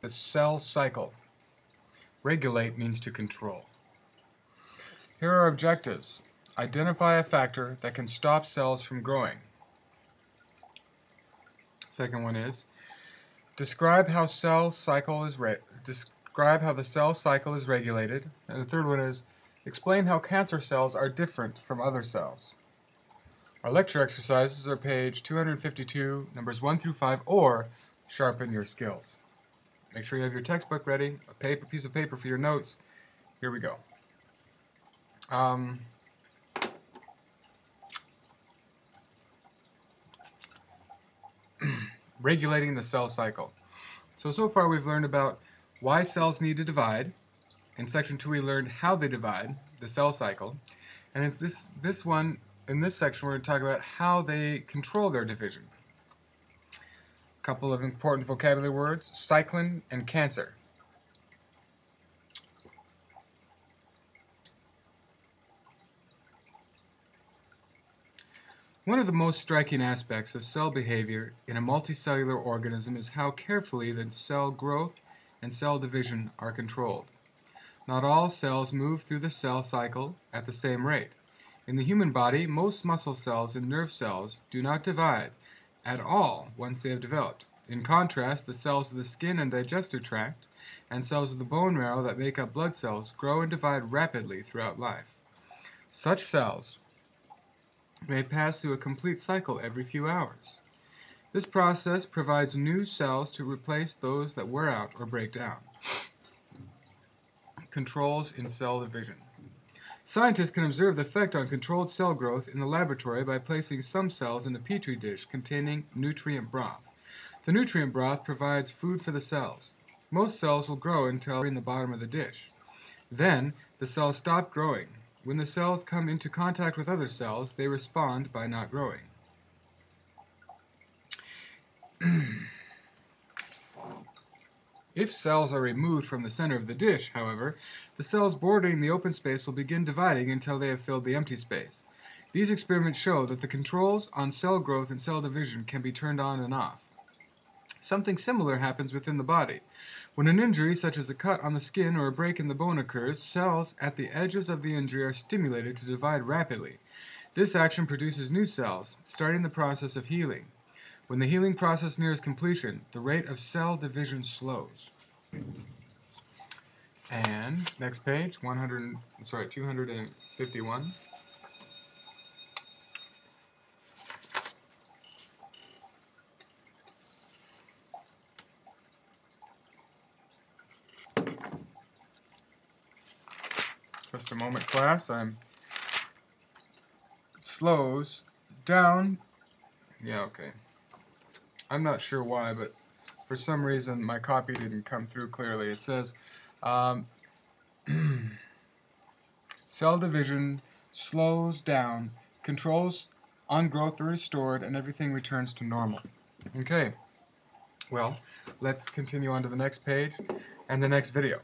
the cell cycle. Regulate means to control. Here are objectives. Identify a factor that can stop cells from growing. Second one is describe how the cell cycle is regulated. And the third one is explain how cancer cells are different from other cells. Our lecture exercises are page 252, numbers 1 through 5, or sharpen your skills. Make sure you have your textbook ready, a piece of paper for your notes. Here we go. Regulating the cell cycle. So far we've learned about why cells need to divide. In section 2 we learned how they divide, the cell cycle. And in this section we're going to talk about how they control their division. A couple of important vocabulary words, cyclin and cancer. One of the most striking aspects of cell behavior in a multicellular organism is how carefully the cell growth and cell division are controlled. Not all cells move through the cell cycle at the same rate. In the human body, most muscle cells and nerve cells do not divide at all once they have developed. In contrast, the cells of the skin and digestive tract and cells of the bone marrow that make up blood cells grow and divide rapidly throughout life. Such cells may pass through a complete cycle every few hours. This process provides new cells to replace those that wear out or break down. Controls in cell division. Scientists can observe the effect on controlled cell growth in the laboratory by placing some cells in a petri dish containing nutrient broth. The nutrient broth provides food for the cells. Most cells will grow until in the bottom of the dish. Then, the cells stop growing. When the cells come into contact with other cells, they respond by not growing. If cells are removed from the center of the dish, however, the cells bordering the open space will begin dividing until they have filled the empty space. These experiments show that the controls on cell growth and cell division can be turned on and off. Something similar happens within the body. When an injury, such as a cut on the skin or a break in the bone occurs, cells at the edges of the injury are stimulated to divide rapidly. This action produces new cells, starting the process of healing. When the healing process nears completion, the rate of cell division slows. And next page, 251. Just a moment, class. It slows down. Yeah, okay. I'm not sure why, but for some reason my copy didn't come through clearly. It says, cell division slows down, controls on growth are restored, and everything returns to normal. Okay, well, let's continue on to the next page and the next video.